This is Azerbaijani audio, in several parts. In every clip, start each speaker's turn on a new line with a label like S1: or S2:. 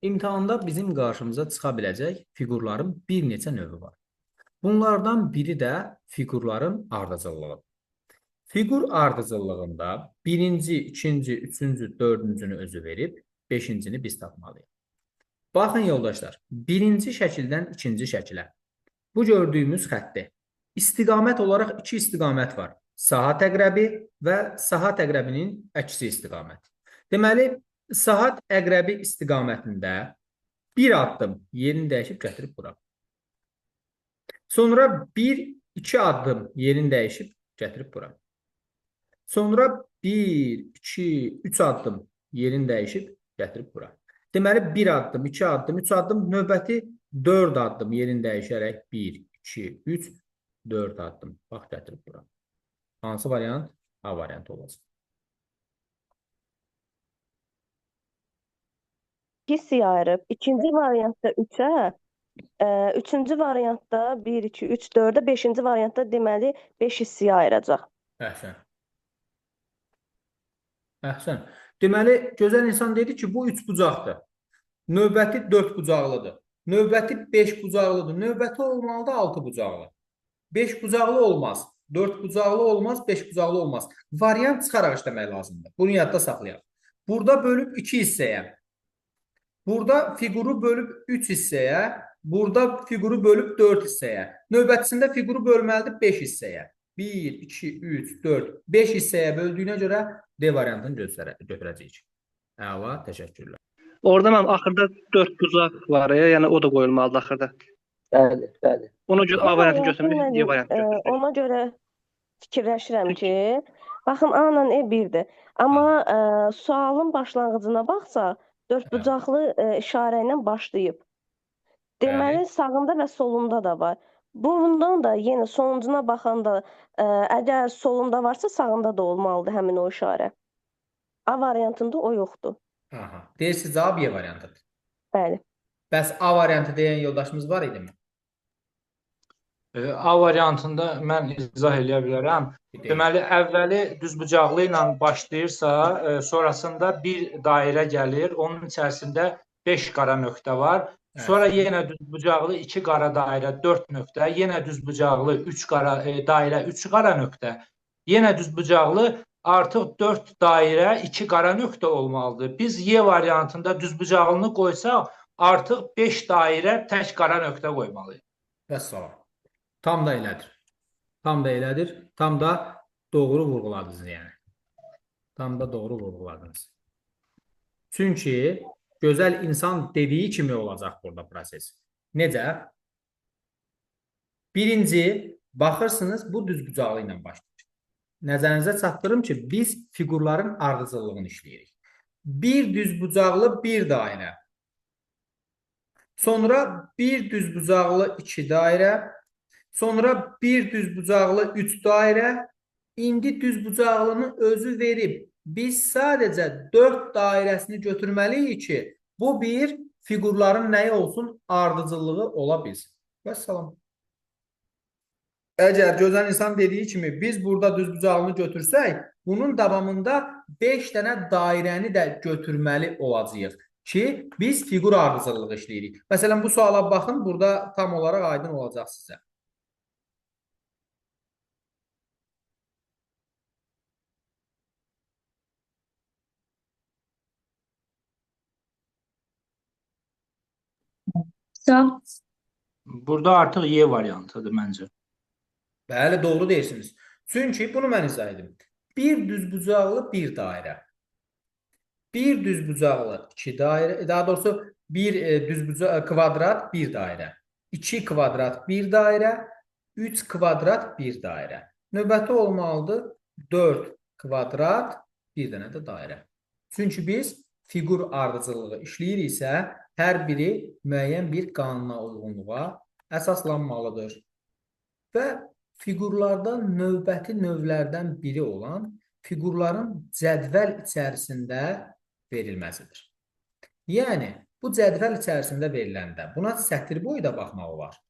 S1: İmtahanda bizim qarşımıza çıxa biləcək fiqurların bir neçə növü var. Bunlardan biri də fiqurların ardıcıllığı. Fiqur ardıcıllığında birinci, ikinci, üçüncü, dördüncünü özü verib, beşincini biz tapmalıyıq. Baxın yoldaşlar, birinci şəkildən ikinci şəkilə. Bu gördüyümüz xəttdə istiqamət olaraq iki istiqamət var. Saat əqrəbi və saat əqrəbinin əksi istiqamət. Deməli, saat əqrəbi istiqamətində bir addım yerini dəyişib gətirib bura. Sonra iki addım yerini dəyişib gətirib bura. Sonra 1, 2, 3 addım yerini dəyişib gətirib bura. Deməli, 1 addım, 2 addım, 3 addım, növbəti 4 addım yerini dəyişərək 1, 2, 3, 4 addım. Bax, gətirib bura. Hansı variant? A variantı olacaq.
S2: Hissəyə ayırıb. İkinci variantda 3-ə, üçüncü variantda 1, 2, 3, 4-ə, beşinci variantda deməli 5 hissəyə ayıracaq.
S1: Əhsən. Əhsən. Deməli, gözəl insan dedi ki, bu 3 bucaqdır. Növbəti 4 bucaqlıdır. Növbəti 5 bucaqlıdır. Növbəti olmalıdır 6 bucaqlı. 5 bucaqlı olmaz. 4 bucaqlı olmaz, 5 bucaqlı olmaz. Variant çıxaraq işləmək lazımdır. Bunu yadda saxlayaq. Burada bölüb 2 hissəyə. Burada fiquru bölüb 3 hissəyə. Burada fiquru bölüb 4 hissəyə. Növbətisində fiquru bölməlidir 5 hissəyə. 1, 2, 3, 4, 5 hissəyə böldüyünə görə D variantını götürəcəyik. Əla, təşəkkürlər.
S3: Orada mən axırda 4 bucaq var ya, yəni o da qoyulmalıdır axırda.
S4: Bəli, bəli.
S3: Ona görə A variantını götürmürük, D variantını götürürük.
S2: Ona görə fikirləşirəm ki, baxın A-la E 1-dir. Amma sualın başlanğıcına baxsaq, 4 bucaqlı işarə ilə başlayıb. Deməli, sağında və solunda da var. Bundan da yenə sonuncuna baxanda, əgər solunda varsa, sağında da olmalıdır həmin o işarə. A variantında o yoxdur.
S1: Aha. Deyirsiniz cavab Y variantıdır.
S2: Bəli.
S1: Bəs A variantı deyən yoldaşımız var idi mi?
S5: A variantında mən izah eləyə bilərəm. Deməli, əvvəli düzbucaqlı ilə başlayırsa, sonrasında bir dairə gəlir, onun içərisində 5 qara nöqtə var. Sonra yenə düzbucaqlı 2 qara dairə, 4 nöqtə, yenə düzbucaqlı 3 qara dairə, 3 qara nöqtə, yenə düzbucaqlı artıq 4 dairə, 2 qara nöqtə olmalıdır. Biz Y variantında düzbucaqlını qoysaq, artıq 5 dairə, tək qara nöqtə qoymalıyıq.
S1: Vəssalam. Tam da elədir. Tam da elədir. Tam da doğru vurğuladınız yəni. Tam da doğru vurğuladınız. Çünki gözəl insan dediyi kimi olacaq burada proses. Necə? Birinci, baxırsınız bu düzbucaqlı ilə başlayır. Nəzərinizə çatdırım ki, biz fiqurların ardıcıllığını işləyirik. Bir düzbucaqlı bir dairə. Sonra bir düzbucaqlı 2 dairə. Sonra bir düzbucaqlı 3 dairə. İndi düzbucaqlını özü verib. Biz sadəcə 4 dairəsini götürməliyik ki, bu bir fiqurların nəyi olsun? Ardıcıllığı ola bilsin. Vəssalam. Əgər gözəl insan dediyi kimi biz burada düzbucaqlını götürsək, bunun davamında 5 dənə dairəni də götürməli olacağıq ki, biz fiqur ardıcıllığı işləyirik. Məsələn, bu suala baxın, burada tam olaraq aydın olacaq sizə.
S5: Burada artıq Y variantıdır məncə.
S1: Bəli, doğru deyirsiniz. Çünki bunu mən izah edim. Bir düzbucaqlı bir dairə. Bir düzbucaqlı 2 dairə, daha doğrusu bir kvadrat bir dairə. 2 kvadrat bir dairə, 3 kvadrat bir dairə. Növbəti olmalıdır 4 kvadrat bir dənə də dairə. Çünki biz fiqur ardıcıllığı işləyiriksə, hər biri müəyyən bir qanuna uyğunluğa əsaslanmalıdır. Və fiqurlarda növbəti növlərdən biri olan fiqurların cədvəl içərisində verilməsidir. Yəni, bu cədvəl içərisində veriləndə buna sətir boyda baxmaq olar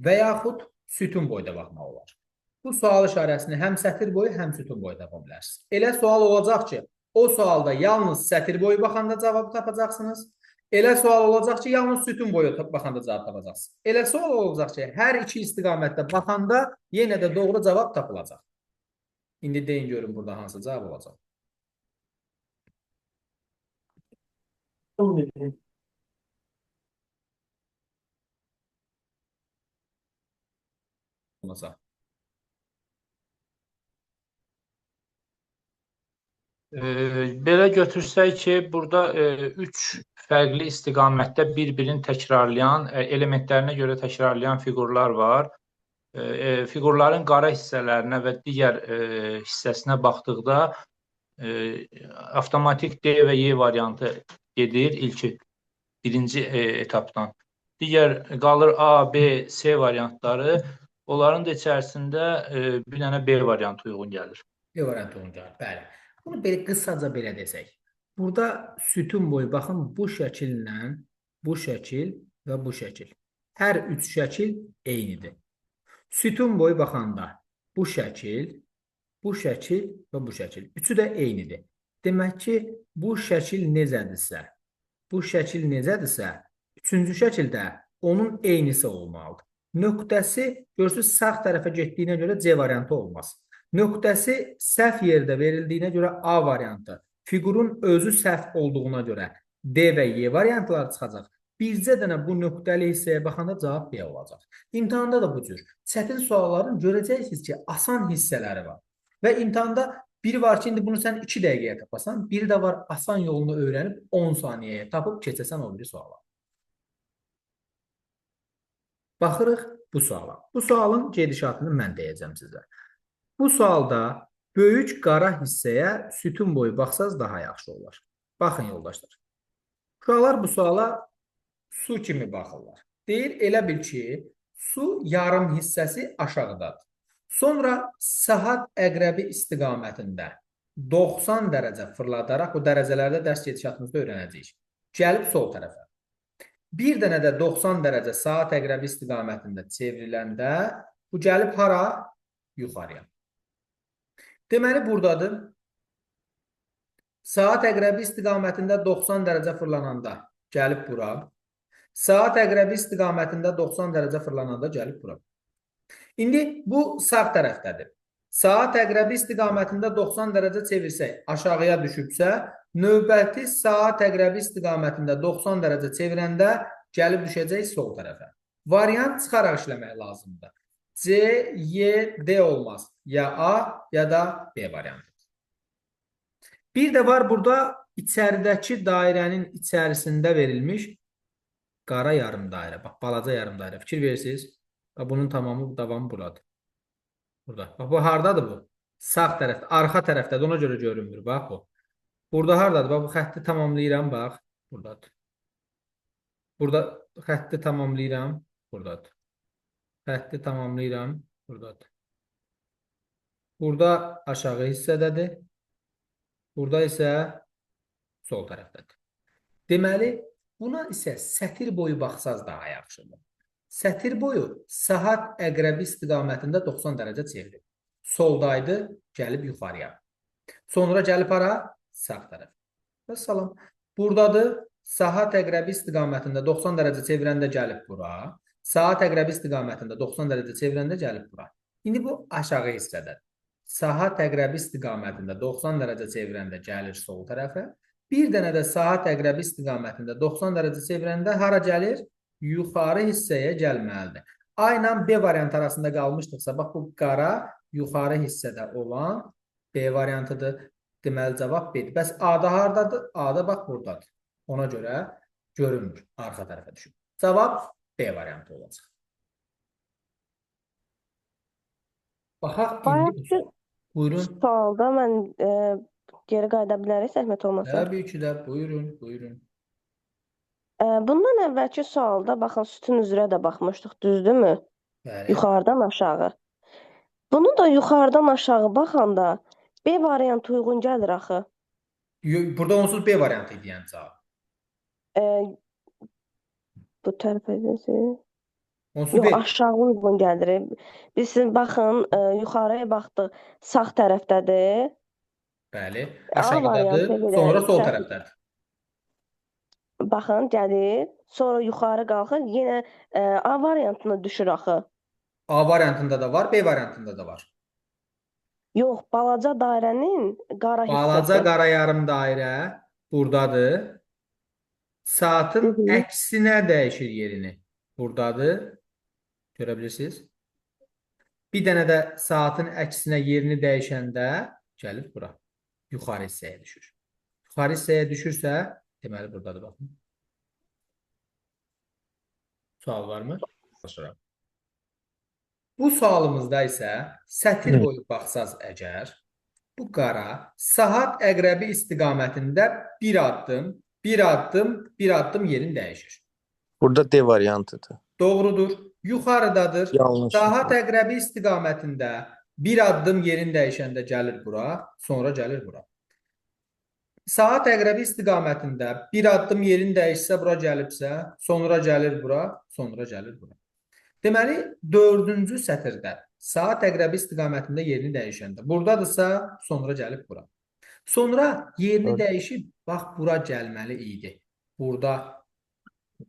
S1: və yaxud sütun boyda baxmaq olar. Bu sual işarəsini həm sətir boyu, həm sütun boyu tapa bilərsiniz. Elə sual olacaq ki, o sualda yalnız sətir boyu baxanda cavabı tapacaqsınız. Elə sual olacaq ki, yalnız sütun boyu baxanda cavab tapacaqsın. Elə sual olacaq ki, hər iki istiqamətdə baxanda yenə də doğru cavab tapılacaq. İndi deyin görün burada hansı cavab olacaq. Olacaq.
S5: Belə götürsək ki, burada üç fərqli istiqamətdə bir-birini təkrarlayan, elementlərinə görə təkrarlayan fiqurlar var. Fiqurların qara hissələrinə və digər hissəsinə baxdıqda avtomatik D və Y variantı gedir birinci etapdan. Digər qalır A, B, C variantları. Onların da içərisində bir dənə B variantı uyğun gəlir.
S1: B variantı uyğun gəlir, bəli. Bunu belə qısaca belə desək. Burada sütun boyu baxın bu şəkillə, bu şəkil və bu şəkil. Hər üç şəkil eynidir. Sütun boyu baxanda bu şəkil, bu şəkil və bu şəkil. Üçü də eynidir. Demək ki, bu şəkil necədirsə, üçüncü şəkildə onun eynisi olmalıdır. Nöqtəsi, görürsünüz, sağ tərəfə getdiyinə görə C variantı olmaz. Nöqtəsi səhv yerdə verildiyinə görə A variantı, fiqurun özü səhv olduğuna görə D və Y variantları çıxacaq. Bircə dənə bu nöqtəli hissəyə baxanda cavab B olacaq. İmtahanda da bu cür. Çətin sualların görəcəksiniz ki, asan hissələri var. Və imtahanda biri var ki, indi bunu sən 2 dəqiqəyə tapasan, biri də var asan yolunu öyrənib 10 saniyəyə tapıb keçəsən o biri suala. Baxırıq bu suala. Bu sualın gedişatını mən deyəcəm sizə. Bu sualda böyük qara hissəyə sütun boyu baxsaz daha yaxşı olar. Baxın yoldaşlar. Uşaqlar bu suala su kimi baxırlar. Deyir, elə bil ki, su yarım hissəsi aşağıdadır. Sonra saat əqrəbi istiqamətində 90 dərəcə fırladaraq, bu dərəcələrdə dərs gedişatımızda öyrənəcəyik. Gəlib sol tərəfə. Bir dənə də 90 dərəcə saat əqrəbi istiqamətində çevriləndə bu gəlib hara? Yuxarıya. Deməli, buradadır. Saat əqrəbi istiqamətində 90 dərəcə fırlananda gəlib bura. Saat əqrəbi istiqamətində 90 dərəcə fırlananda gəlib bura. İndi bu sağ tərəfdədir. Saat əqrəbi istiqamətində 90 dərəcə çevirsək, aşağıya düşübsə, növbəti saat əqrəbi istiqamətində 90 dərəcə çevirəndə gəlib düşəcək sol tərəfə. Variant çıxaraq işləmək lazımdır. C, Y, D olmaz. Ya A, ya da B variantı. Bir də var burada içəridəki dairənin içərisində verilmiş qara yarım dairə. Bax, balaca yarım dairə. Fikir verirsiniz. Bunun tamamı, davamı buradır. Burada. Bax, bu hardadır bu? Sağ tərəfdə, arxa tərəfdədir. Ona görə görünmür. Bax, bu. Burada hardadır? Bax, bu xətti tamamlayıram. Bax, buradadır. Burada xətti tamamlayıram. Buradadır. Xətti tamamlayıram. Buradadır. Burada aşağı hissədədir. Burada isə sol tərəfdədir. Deməli, buna isə sətir boyu baxsaz daha yaxşıdır. Sətir boyu saat əqrəbi istiqamətində 90 dərəcə çevirir. Soldaydı, gəlib yuxarıya. Sonra gəlib hara? Sağ tərəf. Və salam. Buradadır, saat əqrəbi istiqamətində 90 dərəcə çevirəndə gəlib bura. Saat əqrəbi istiqamətində 90 dərəcə çevirəndə gəlib bura. İndi bu aşağı hissədədir. Saat əqrəbi istiqamətində 90 dərəcə çevirəndə gəlir sol tərəfə. Bir dənə də saat əqrəbi istiqamətində 90 dərəcə çevirəndə hara gəlir? Yuxarı hissəyə gəlməlidir. A ilə B variantı arasında qalmışdıqsa, bax bu qara yuxarı hissədə olan B variantıdır. Deməli cavab B-dir. Bəs A-da hardadır? A-da bax buradadır. Ona görə görünmür. Arxa tərəfə düşür. Cavab B variantı olacaq. Baxaq indi bu sual. Buyurun.
S2: Sualda mən geri qayıda bilərik, zəhmət olmasa.
S1: Təbii ki də. Buyurun, buyurun.
S2: Bundan əvvəlki sualda, baxın, sütun üzrə də baxmışdıq, düzdürmü?
S1: Bəli.
S2: Yuxarıdan aşağı. Bunu da yuxarıdan aşağı baxanda B variantı uyğun gəlir axı.
S1: Burada onsuz B variantı idi yəni cavab.
S2: Bu tərəfə edəcək.
S1: Onsuz
S2: Yox,
S1: B.
S2: aşağı uyğun gəlir. Biz baxın, yuxarıya baxdıq, sağ tərəfdədir.
S1: Bəli.
S2: A variantı
S1: Aşağıdadır,
S2: belə
S1: sonra sol
S2: səhv.
S1: tərəfdədir.
S2: baxın, gəlir, sonra yuxarı qalxır, yenə A variantına düşür axı.
S1: A variantında da var, B variantında da var.
S2: Yox, balaca dairənin qara
S1: Balaca
S2: hissəsi.
S1: qara yarım dairə buradadır. Saatın
S2: Hı hı.
S1: əksinə dəyişir yerini. Buradadır. Görə bilirsiniz? Bir dənə də saatın əksinə yerini dəyişəndə gəlir bura. Yuxarı hissəyə düşür. Yuxarı hissəyə düşürsə, deməli buradadır baxın. Sual varmı? Başlayaq. Bu sualımızda isə sətir boyu baxsaz əgər, bu qara saat əqrəbi istiqamətində bir addım, bir addım, bir addım yerini dəyişir.
S4: Burada D variantıdır.
S1: Doğrudur. Yuxarıdadır.
S4: Yanlış.
S1: Saat əqrəbi istiqamətində bir addım yerini dəyişəndə gəlir bura, sonra gəlir bura. Saat əqrəbi istiqamətində bir addım yerini dəyişsə, bura gəlibsə, sonra gəlir bura, sonra gəlir bura. Deməli, 4-cü sətirdə saat əqrəbi istiqamətində yerini dəyişəndə, buradadırsa, sonra gəlib bura. Sonra yerini dəyişib, bax, bura gəlməli idi. Burada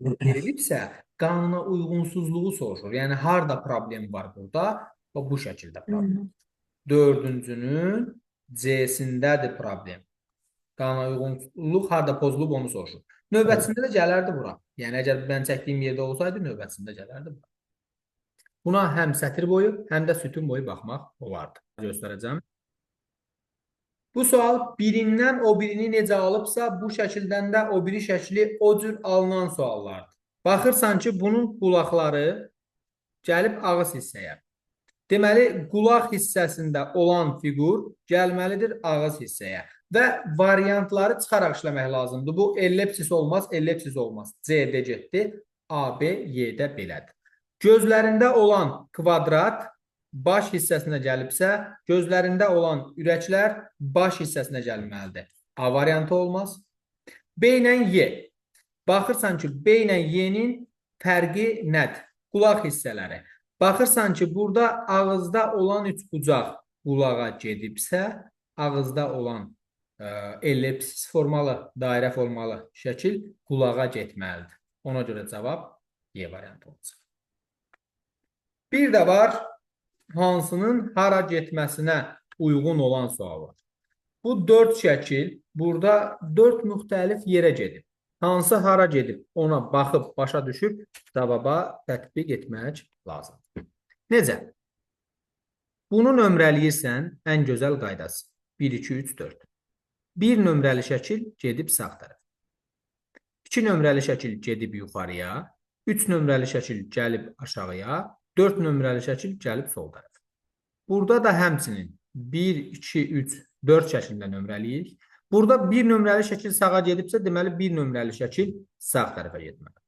S1: verilibsə, qanuna uyğunsuzluğu soruşur. Yəni, harada problem var burada? Və bu şəkildə problem. 4-cünün C-sindədir problem. Qanuna uyğunluq harada pozulub onu soruşur. Növbətçisində də gələrdi bura. Yəni, əgər mən çəkdiyim yerdə olsaydı, növbətçisində gələrdi bura. Buna həm sətir boyu, həm də sütun boyu baxmaq olardı. Göstərəcəm. Bu sual birindən o birini necə alıbsa, bu şəkildən də o biri şəkli o cür alınan suallardır. Baxırsan ki, bunun qulaqları gəlib ağız hissəyə. Deməli, qulaq hissəsində olan fiqur gəlməlidir ağız hissəyə. Və variantları çıxaraq işləmək lazımdır. Bu ellipsis olmaz, ellipsis olmaz. C-də getdi, A-B, Y-də belədir. Gözlərində olan kvadrat baş hissəsinə gəlibsə, gözlərində olan ürəklər baş hissəsinə gəlməlidir. A variantı olmaz. B ilə Y. Baxırsan ki, B ilə Y-nin fərqi nədir? Qulaq hissələri. Baxırsan ki, burada ağızda olan üçbucaq qulağa gedibsə, ağızda olan ellipsis formalı, dairə formalı şəkil qulağa getməlidir. Ona görə cavab Y variantı olacaq. Bir də var, hansının hara getməsinə uyğun olan sual var. Bu 4 şəkil burada 4 müxtəlif yerə gedib. Hansı hara gedib ona baxıb başa düşüb cavaba tətbiq etmək lazımdır. Necə? Bunu nömrələyirsən ən gözəl qaydası. 1, 2, 3, 4. 1 nömrəli şəkil gedib sağ tərəf. 2 nömrəli şəkil gedib yuxarıya. 3 nömrəli şəkil gəlib aşağıya. 4 nömrəli şəkil gəlib sol tərəf. Burada da həmçinin 1, 2, 3, 4 şəklində nömrəliyirik. Burada 1 nömrəli şəkil sağa gedibsə, deməli 1 nömrəli şəkil sağ tərəfə getməlidir.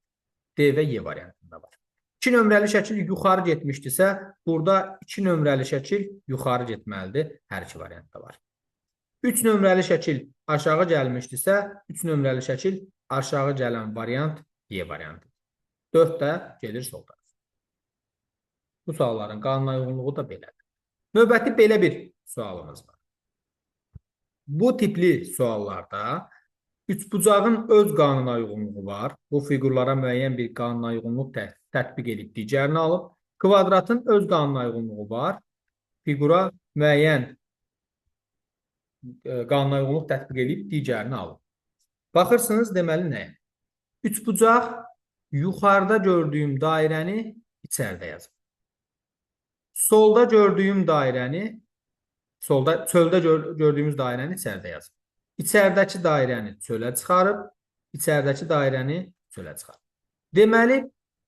S1: D və Y variantında var. 2 nömrəli şəkil yuxarı getmişdirsə, burada 2 nömrəli şəkil yuxarı getməlidir. Hər iki variantda var. 3 nömrəli şəkil aşağı gəlmişdirsə, 3 nömrəli şəkil aşağı gələn variant Y variantı. 4 də gedir sol tərəf. Bu sualların qanuna uyğunluğu da belədir. Növbəti belə bir sualımız var. Bu tipli suallarda üçbucağın öz qanuna uyğunluğu var. Bu fiqurlara müəyyən bir qanuna uyğunluq tətbiq edib digərini alıb. Kvadratın öz qanuna uyğunluğu var. Fiqura müəyyən qanuna uyğunluq tətbiq edib digərini alıb. Baxırsınız, deməli nəyə? Üçbucaq yuxarıda gördüyüm dairəni içəridə yazır. Solda gördüyüm dairəni, çöldə gördüyümüz dairəni içəridə yazır. İçəridəki dairəni çölə çıxarıb, içəridəki dairəni çölə çıxarıb. Deməli,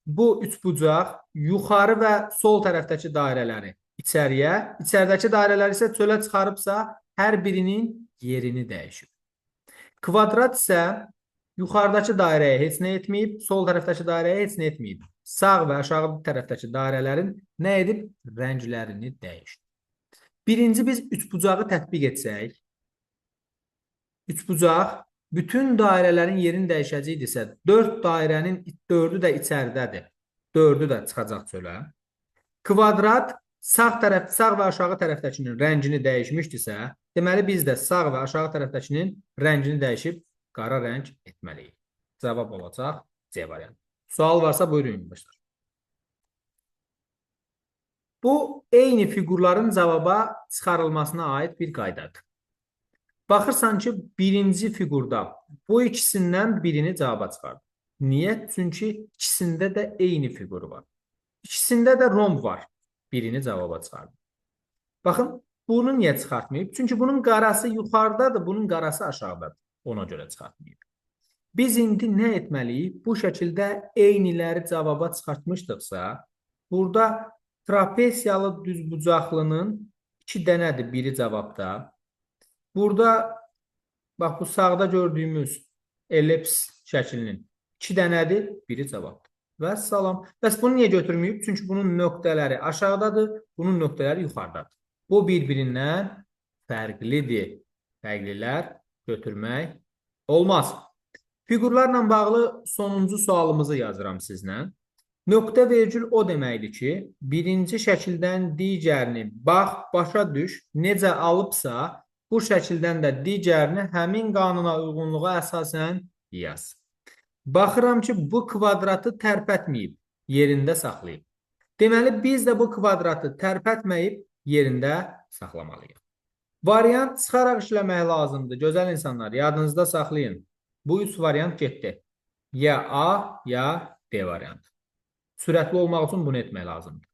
S1: bu üçbucaq yuxarı və sol tərəfdəki dairələri içəriyə, içəridəki dairələri isə çölə çıxarıbsa, hər birinin yerini dəyişib. Kvadrat isə yuxarıdakı dairəyə heç nə etməyib, sol tərəfdəki dairəyə heç nə etməyib. Sağ və aşağı tərəfdəki dairələrin nə edib? Rənglərini dəyişib. Birinci biz üçbucağı tətbiq etsək, üçbucaq bütün dairələrin yerini dəyişəcəkdirsə, 4 dairənin 4'ü də içəridədir. 4'ü də çıxacaq çölə. Kvadrat sağ və aşağı tərəfdəkinin rəngini dəyişmişdirsə, deməli biz də sağ və aşağı tərəfdəkinin rəngini dəyişib qara rəng etməliyik. Cavab olacaq C variantı. Sual varsa buyurun yoldaşlar. Bu eyni fiqurların cavaba çıxarılmasına aid bir qaydadır. Baxırsan ki, birinci fiqurda bu ikisindən birini cavaba çıxardır. Niyə? Çünki ikisində də eyni fiqur var. İkisində də romb var. Birini cavaba çıxardır. Baxın, bunu niyə çıxartmayıb? Çünki bunun qarası yuxarıdadır, bunun qarası aşağıdadır. Ona görə çıxartmayıb. Biz indi nə etməliyik? Bu şəkildə eyniləri cavaba çıxartmışdıqsa, burada trapesiyalı düzbucaqlının 2 dənədir, biri cavabda. Burada, bax, bu sağda gördüyümüz ellips şəklinin 2 dənədir, biri cavabdır. Və salam. Bəs bunu niyə götürməyib? Çünki bunun nöqtələri aşağıdadır, bunun nöqtələri yuxarıdadır. Bu bir-birindən fərqlidir. Fərqlilər götürmək olmaz. Fiqurlarla bağlı sonuncu sualımızı yazıram sizlə. Nöqtə vergül o deməkdir ki, birinci şəkildən digərini bax, başa düş, necə alıbsa, bu şəkildən də digərini həmin qanuna uyğunluğa əsasən yaz. Baxıram ki, bu kvadratı tərpətməyib, yerində saxlayıb. Deməli, biz də bu kvadratı tərpətməyib, yerində saxlamalıyıq. Variant çıxaraq işləmək lazımdır. Gözəl insanlar, yadınızda saxlayın. Bu üç variant getdi. Ya A, ya D variantı. Sürətli olmaq üçün bunu etmək lazımdır.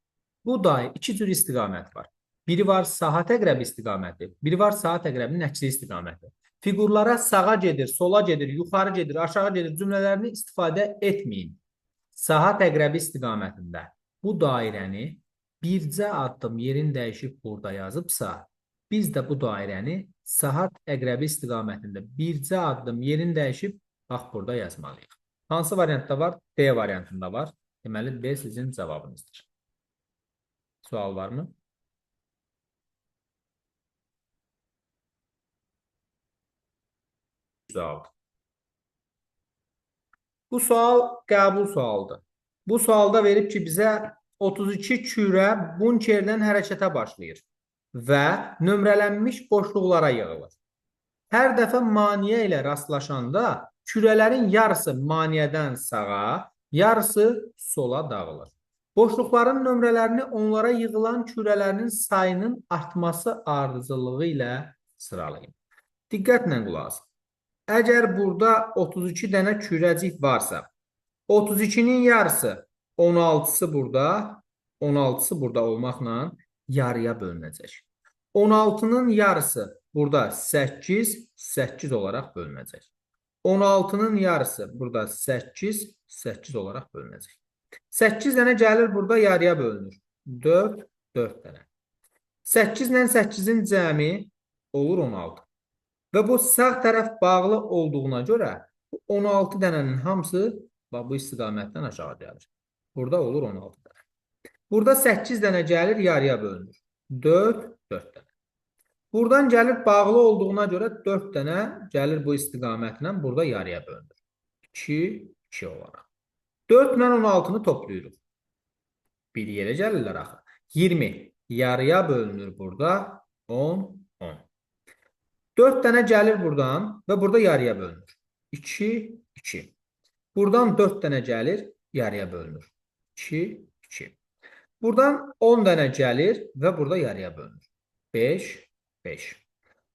S1: Bu da iki cür istiqamət var. Biri var saha təqrəb istiqaməti, biri var saha təqrəbinin əksi istiqaməti. Fiqurlara sağa gedir, sola gedir, yuxarı gedir, aşağı gedir cümlələrini istifadə etməyin. Saha təqrəbi istiqamətində bu dairəni bircə addım yerin dəyişib burada yazıbsa, biz də bu dairəni saha təqrəbi istiqamətində bircə addım yerin dəyişib bax burada yazmalıyıq. Hansı variantda var? D variantında var. Deməli, D sizin cavabınızdır. Sual varmı? Cavab. Bu sual qəbul sualıdır. Bu sualda verib ki, bizə 32 kürə bunkerdən hərəkətə başlayır və nömrələnmiş boşluqlara yığılır. Hər dəfə maneə ilə rastlaşanda kürələrin yarısı maneədən sağa, yarısı sola dağılır. Boşluqların nömrələrini onlara yığılan kürələrin sayının artması ardıcıllığı ilə sıralayın. Diqqətlə qulaq asın. Əgər burada 32 dənə kürəcik varsa, 32-nin yarısı 16-sı burada, 16-sı burada olmaqla yarıya bölünəcək. 16-nın yarısı burada 8, 8 olaraq bölünəcək. 16-nın yarısı burada 8, 8 olaraq bölünəcək. 8 dənə gəlir burada yarıya bölünür. 4, 4 dənə. 8 ilə 8-in cəmi olur 16. Və bu sağ tərəf bağlı olduğuna görə 16 dənənin hamısı bu istiqamətdən aşağı gəlir. Burada olur 16 dənə. Burada 8 dənə gəlir yarıya bölünür. 4, 4 dənə. Buradan gəlir bağlı olduğuna görə 4 dənə gəlir bu istiqamətlə burada yarıya bölünür. 2, 2 olaraq. 4 ilə 16-nı toplayırıq. Bir yerə gəlirlər axı. 20 yarıya bölünür burada. 10, 10. 4 dənə gəlir buradan və burada yarıya bölünür. 2, 2. Buradan 4 dənə gəlir, yarıya bölünür. 2, 2. Buradan 10 dənə gəlir və burada yarıya bölünür. 5, 5.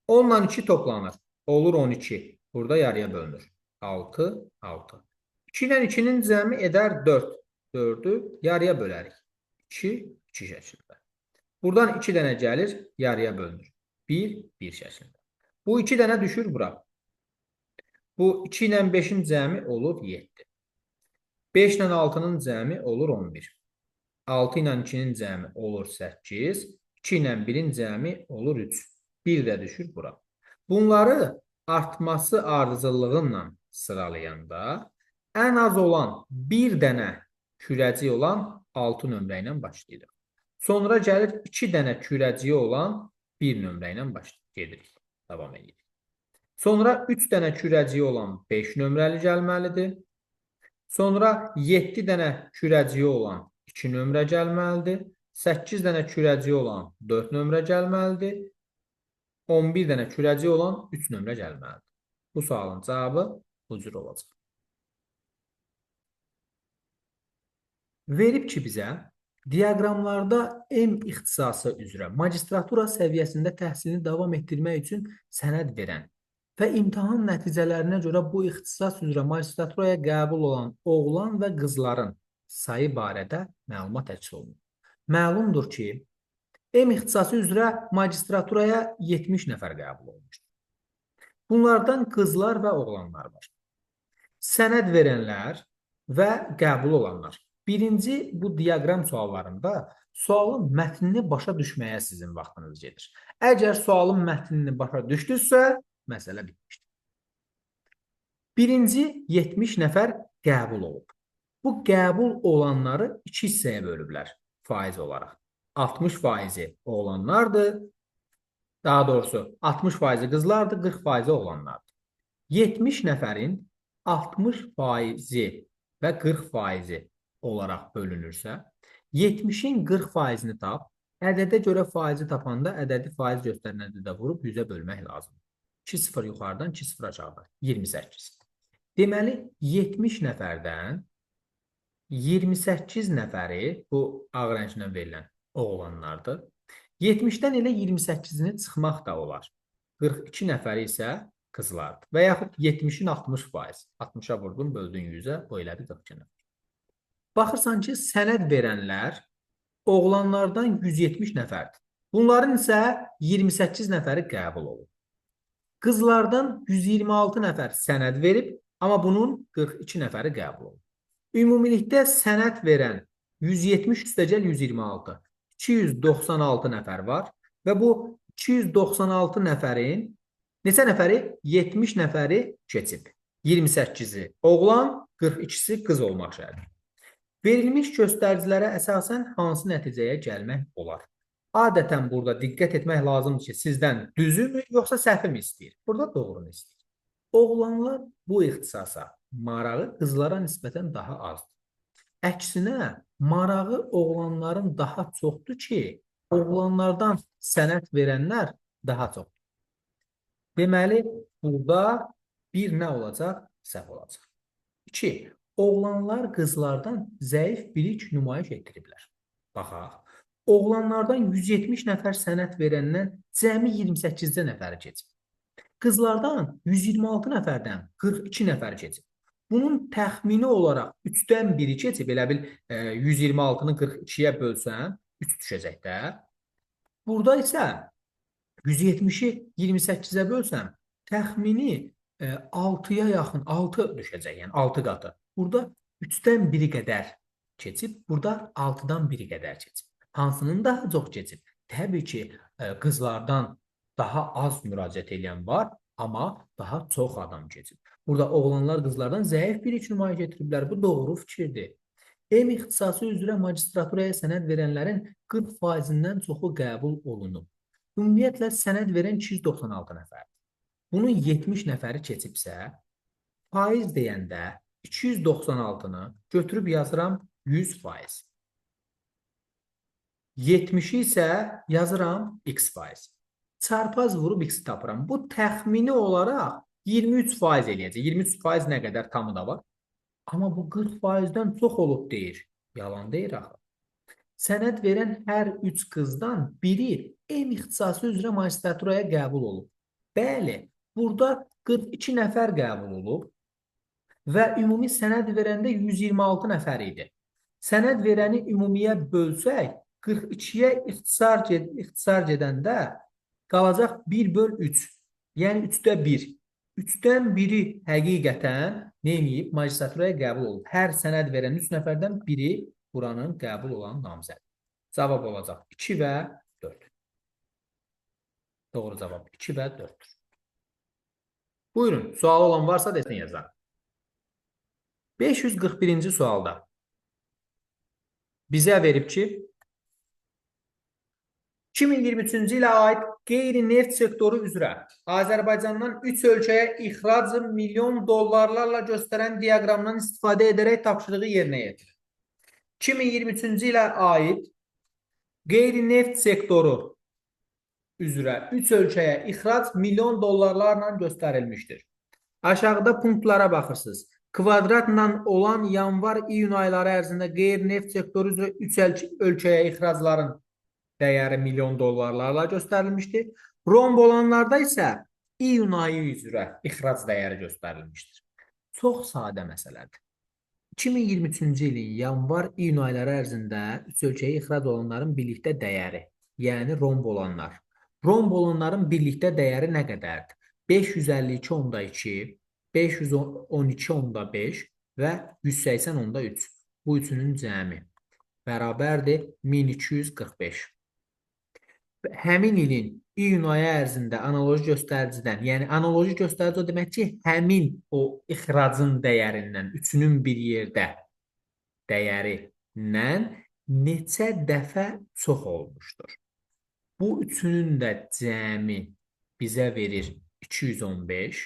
S1: 10 ilə 2 toplanır. Olur 12. Burada yarıya bölünür. 6, 6. 2 ilə 2-nin cəmi edər 4. 4-ü yarıya bölərik. 2, 2 şəklində. Buradan 2 dənə gəlir, yarıya bölünür. 1, 1 şəklində. Bu 2 dənə düşür bura. Bu 2 ilə 5-in cəmi olur 7. 5 ilə 6-nın cəmi olur 11. 6 ilə 2-nin cəmi olur 8. 2 ilə 1-in cəmi olur 3. 1 də düşür bura. Bunları artması ardıcıllığıyla sıralayanda ən az olan 1 dənə kürəciyi olan 6 nömrə ilə başlayırıq. Sonra gəlir 2 dənə kürəciyi olan 1 nömrə ilə gedirik. Davam edirik. Sonra 3 dənə kürəciyi olan 5 nömrəli gəlməlidir. Sonra 7 dənə kürəciyi olan 2 nömrə gəlməlidir. 8 dənə kürəciyi olan 4 nömrə gəlməlidir. 11 dənə kürəciyi olan 3 nömrə gəlməlidir. Bu sualın cavabı bu cür olacaq. Verib ki bizə diaqramlarda M ixtisası üzrə magistratura səviyyəsində təhsilini davam etdirmək üçün sənəd verən və imtahan nəticələrinə görə bu ixtisas üzrə magistraturaya qəbul olan oğlan və qızların sayı barədə məlumat əks olunur. Məlumdur ki, M ixtisası üzrə magistraturaya 70 nəfər qəbul olunmuşdur. Bunlardan qızlar və oğlanlar var. Sənəd verənlər və qəbul olanlar. Birinci bu diaqram suallarında sualın mətnini başa düşməyə sizin vaxtınız gedir. Əgər sualın mətnini başa düşdünüzsə, məsələ bitmişdir. Birinci 70 nəfər qəbul olub. Bu qəbul olanları 2 hissəyə bölüblər faiz olaraq. 60% oğlanlardır. Daha doğrusu 60% qızlardır, 40% oğlanlardır. 70 nəfərin 60% və 40% olaraq bölünürsə, 70-in 40%-ni tap, ədədə görə faizi tapanda ədədi faiz göstərilən də vurub 100-ə bölmək lazımdır. 2 sıfır yuxarıdan, 2 sıfır aşağıdan. 28. Deməli, 70 nəfərdən 28 nəfəri, bu ağ rənglə verilən oğlanlardır. 70-dən elə 28-ni çıxmaq da olar. 42 nəfəri isə qızlardır. Və yaxud 70-in 60%. 60-a vurdun, böldün 100-ə, o elədir 42 nəfər. Baxırsan ki, sənəd verənlər oğlanlardan 170 nəfərdir. Bunların isə 28 nəfəri qəbul olub. Qızlardan 126 nəfər sənəd verib, amma bunun 42 nəfəri qəbul olub. Ümumilikdə sənəd verən 170 üstəgəl 126, 296 nəfər var və bu 296 nəfərin neçə nəfəri? 70 nəfəri keçib. 28-i oğlan, 42-si qız olmaq şərti. Verilmiş göstəricilərə əsasən hansı nəticəyə gəlmək olar? Adətən burada diqqət etmək lazımdır ki, sizdən düzümü yoxsa səhvimi istəyir? Burada doğrunu istəyir. Oğlanlar bu ixtisasa marağı qızlara nisbətən daha azdır. Əksinə, marağı oğlanların daha çoxdur ki, oğlanlardan sənəd verənlər daha çoxdur. Deməli, burada bir nə olacaq? Səhv olacaq. 2. Oğlanlar qızlardan zəif bilik nümayiş etdiriblər. Baxaq, oğlanlardan 170 nəfər sənəd verəndən cəmi 28 nəfəri keçib. Qızlardan 126 nəfərdən 42 nəfər keçib. Bunun təxmini olaraq 3-dən 1-i keçib, elə bil 126-nı 42-yə bölsən, 3 düşəcək də. Burada isə 170-i 28-ə bölsəm, təxmini 6-ya yaxın, 6 düşəcək, yəni 6 qatı. Burada 3-dən 1-i qədər keçib, burada 6-dan 1-i qədər keçib. Hansının daha çox keçib? Təbii ki, qızlardan daha az müraciət edən var, amma daha çox adam keçib. Burada oğlanlar qızlardan zəif bilik nümayiş etdiriblər. Bu doğru fikirdir. M ixtisası üzrə magistraturaya sənəd verənlərin 40%-dən çoxu qəbul olunub. Ümumiyyətlə, sənəd verən 296 nəfərdir. Bunun 70 nəfəri keçibsə, faiz deyəndə 296-nı götürüb yazıram 100%. 70-i isə yazıram x%. Çarpaz vurub x tapıram. Bu təxmini olaraq 23% eləyəcək. 23% nə qədər tamı da var. Amma bu 40%-dən çox olub deyir. Yalan deyir axı. Sənəd verən hər 3 qızdan biri M ixtisası üzrə magistraturaya qəbul olub. Bəli, burada 42 nəfər qəbul olub və ümumi sənəd verəndə 126 nəfər idi. Sənəd verəni ümumiyə bölsək, 42-yə ixtisar gedəndə qalacaq 1/3. Yəni 3-də 1. 3-dən 1-i həqiqətən neyməyib? Magistraturaya qəbul olub. Hər sənəd verən 3 nəfərdən biri buranın qəbul olan namizədi. Cavab olacaq 2 və 4. Doğru cavab 2 və 4-dür. Buyurun, sualı olan varsa desin yazar. 541-ci sualda bizə verib ki, 2023-cü ilə aid qeyri-neft sektoru üzrə Azərbaycandan 3 ölkəyə ixracı milyon dollarlarla göstərən diaqramdan istifadə edərək tapşırığı yerinə yetirir. 2023-cü ilə aid qeyri-neft sektoru üzrə 3 ölkəyə ixrac milyon dollarlarla göstərilmişdir. Aşağıda punktlara baxırsınız. Kvadratla olan yanvar-iyun ayları ərzində qeyri-neft sektoru üzrə 3 ölkəyə ixracların dəyəri milyon dollarlarla göstərilmişdir. Romb olanlarda isə iyun ayı üzrə ixrac dəyəri göstərilmişdir. Çox sadə məsələdir. 2023-cü ilin yanvar-iyun ayları ərzində 3 ölkəyə ixrac olanların birlikdə dəyəri, yəni romb olanlar. Romb olanların birlikdə dəyəri nə qədərdir? 552.2, 512.5 və 180.3. Bu üçünün cəmi bərabərdir 1245. Həmin ilin iyun ayı ərzində analoji göstəricidən, yəni analoji göstərici o demək ki, həmin o ixracın dəyərindən, üçünün bir yerdə dəyərindən neçə dəfə çox olmuşdur? Bu üçünün də cəmi bizə verir 215.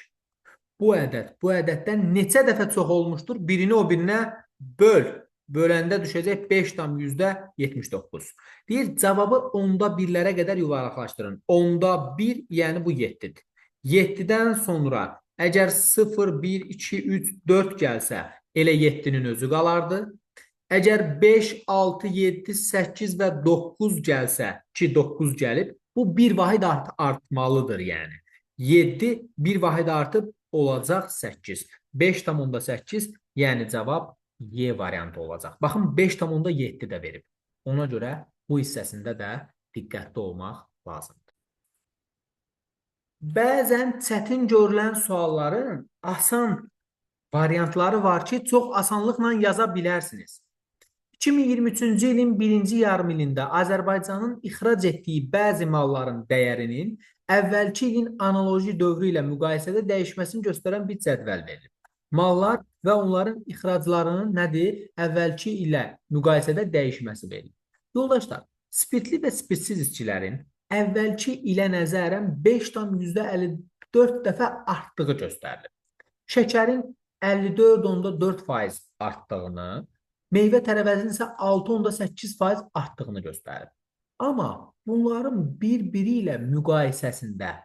S1: Bu ədəddən neçə dəfə çox olmuşdur? Birini o birinə böl. Böləndə düşəcək 5,79. Deyir, cavabı onda birlərə qədər yuvarlaqlaşdırın. Onda 1, yəni bu 7-dir. 7-dən sonra əgər 0, 1, 2, 3, 4 gəlsə, elə 7-nin özü qalardı. Əgər 5, 6, 7, 8 və 9 gəlsə, ki 9 gəlib, bu bir vahid artmalıdır yəni. 7, bir vahid artıb olacaq 8. 5,8, yəni cavab Y variantı olacaq. Baxın, 5,7 də verib. Ona görə bu hissəsində də diqqətli olmaq lazımdır. Bəzən çətin görülən sualların asan variantları var ki, çox asanlıqla yaza bilərsiniz. 2023-cü ilin birinci yarım ilində Azərbaycanın ixrac etdiyi bəzi malların dəyərinin əvvəlki ilin analoji dövrü ilə müqayisədə dəyişməsini göstərən bir cədvəl verilir. Mallar və onların ixraclarının nədir? Əvvəlki ilə müqayisədə dəyişməsi verilir. Yoldaşlar, spirtli və spirtsiz içkilərin əvvəlki ilə nəzərən 5,54 dəfə artdığı göstərilir. Şəkərin 54,4% artdığını, meyvə tərəvəzinin isə 6,8% artdığını göstərir. Amma bunların bir-biri ilə müqayisəsində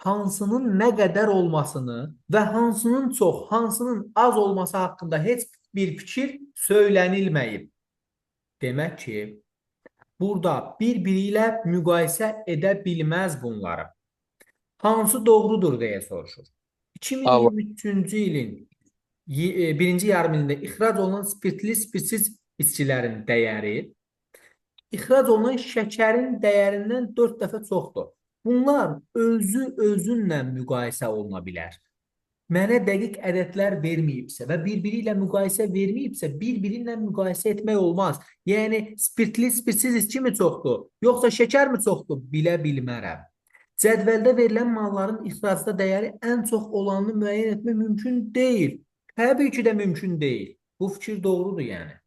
S1: hansının nə qədər olmasını və hansının çox, hansının az olması haqqında heç bir fikir söylənilməyib. Demək ki, burada bir-biri ilə müqayisə edə bilməz bunları. Hansı doğrudur deyə soruşur. 2023-cü ilin birinci yarım ilində ixrac olunan spirtli, spirtsiz içkilərin dəyəri ixrac olunan şəkərin dəyərindən 4 dəfə çoxdur. Bunlar özünlə müqayisə oluna bilər. Mənə dəqiq ədədlər verməyibsə və bir-biri ilə müqayisə verməyibsə, bir-biri ilə müqayisə etmək olmaz. Yəni, spirtli, spirtsiz içki mi çoxdur, yoxsa şəkər mi çoxdur, bilə bilmərəm. Cədvəldə verilən malların ixracda dəyəri ən çox olanını müəyyən etmək mümkün deyil. Təbii ki də mümkün deyil. Bu fikir doğrudur yəni.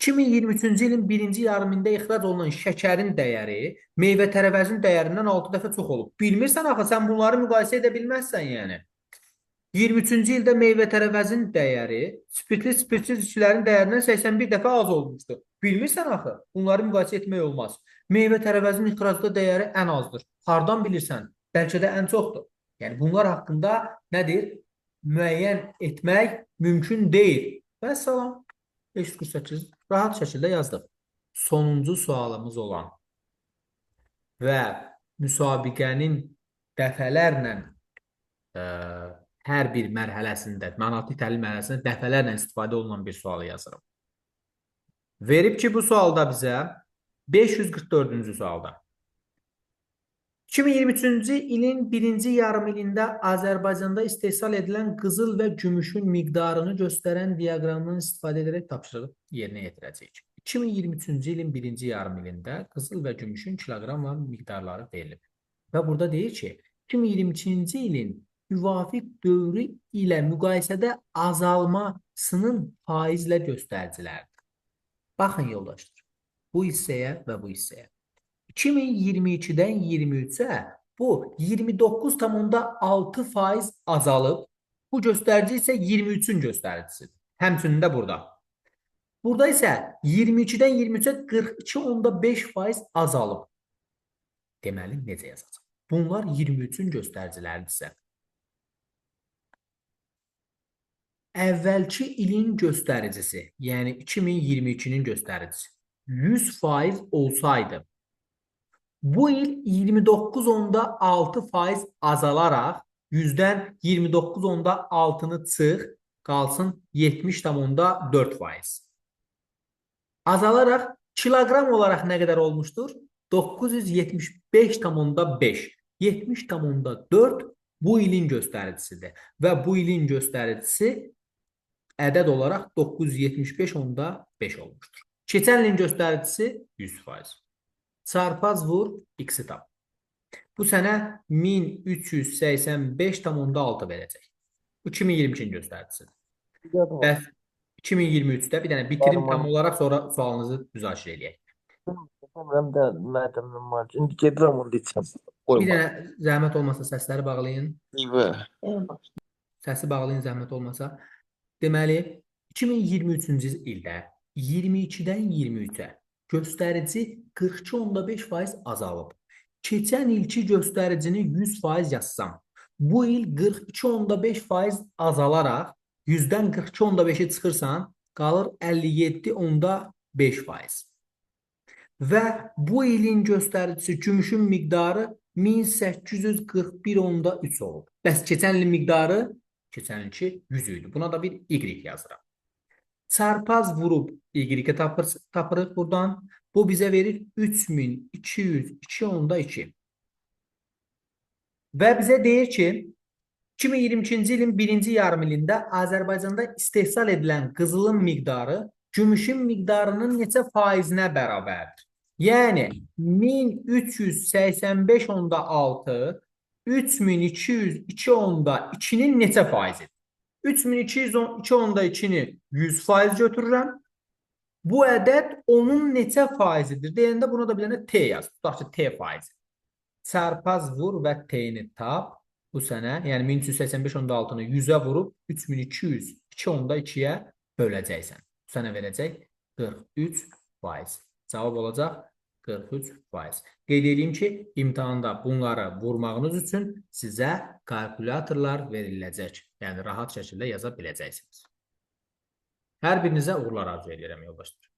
S1: 2023-cü ilin birinci yarımında ixrac olunan şəkərin dəyəri meyvə tərəvəzinin dəyərindən 6 dəfə çox olub. Bilmirsən axı, sən bunları müqayisə edə bilməzsən yəni. 23-cü ildə meyvə tərəvəzinin dəyəri spirtli, spirtsiz içkilərin dəyərindən 81 dəfə az olmuşdur. Bilmirsən axı, bunları müqayisə etmək olmaz. Meyvə tərəvəzinin ixracda dəyəri ən azdır. Hardan bilirsən? Bəlkə də ən çoxdur. Yəni bunlar haqqında nədir? Müəyyən etmək mümkün deyil. Və salam. 548 rahat şəkildə yazdıq. Sonuncu sualımız olan və müsabiqənin dəfələrlə hər bir mərhələsində, mənatiq təhlil mərhələsində dəfələrlə istifadə olunan bir sualı yazırım. Verib ki, bu sualda bizə 544-cü sualda 2023-cü ilin birinci yarım ilində Azərbaycanda istehsal edilən qızıl və gümüşün miqdarını göstərən diaqramdan istifadə edərək tapşırıq yerinə yetirəcəyik. 2023-cü ilin birinci yarım ilində qızıl və gümüşün kiloqramla miqdarları verilib. Və burada deyir ki, 2022-ci ilin müvafiq dövrü ilə müqayisədə azalmasının faizlə göstəricilərdir. Baxın yoldaşlar, bu hissəyə və bu hissəyə. 2022-dən 23-ə bu 29,6% azalıb. Bu göstərici isə 23-ün göstəricisidir. Həmçinin də burada. Burada isə 22-dən 23-ə 42,5% azalıb. Deməli, necə yazacaq? Bunlar 23-ün göstəriciləridirsə. əvvəlki ilin göstəricisi, yəni 2022-nin göstəricisi 100% olsaydı, bu il 29,6% azalaraq 100-dən 29,6-nı çıx, qalsın 70,4%. Azalaraq kiloqram olaraq nə qədər olmuşdur? 975,5. 70,4 bu ilin göstəricisidir. Və bu ilin göstəricisi ədəd olaraq 975,5 olmuşdur. Keçən ilin göstəricisi 100%. Çarpaz vur, x-i tap. Bu sənə 1385,6 verəcək. Bu 2022-nin göstəricisidir. Bəs 2023-də bir dənə bitirim tam olaraq sonra sualınızı müzakirə edək.
S4: Bilmirəm də mədəmim var. İndi gedirəm onu içəm.
S1: Bir dənə zəhmət olmasa səsləri bağlayın. Səsi bağlayın zəhmət olmasa. Deməli, 2023-cü ildə 22-dən 23-ə göstərici 42,5% azalıb. Keçən ilki göstəricini 100% yazsam, bu il 42,5% azalaraq 100-dən 42,5-i çıxırsan, qalır 57,5%. Və bu ilin göstəricisi gümüşün miqdarı 1841,3 olub. Bəs keçən ilin miqdarı? Keçən ilki 100 idi. Buna da bir y yazıram. Çarpaz vurub y-ə tapırıq buradan. Bu bizə verir 3202,2. Və bizə deyir ki, 2022-ci ilin birinci yarım ilində Azərbaycanda istehsal edilən qızılın miqdarı gümüşün miqdarının neçə faizinə bərabərdir? Yəni 1385,6 3202,2-nin neçə faizidir? 3202,2-ni 100% götürürəm. Bu ədəd onun neçə faizidir? Deyəndə buna da bir dənə T yaz. Tutaq ki, T faizi. Çarpaz vur və T-ni tap. Bu sənə, yəni 1385,6-nı 100-ə vurub 3202,2-yə böləcəksən. Bu sənə verəcək 43%. Cavab olacaq 43%. Qeyd edeyim ki, imtahanda bunları vurmağınız üçün sizə kalkulyatorlar veriləcək. Yəni rahat şəkildə yaza biləcəksiniz. Hər birinizə uğurlar arzu edirəm yoldaşlar.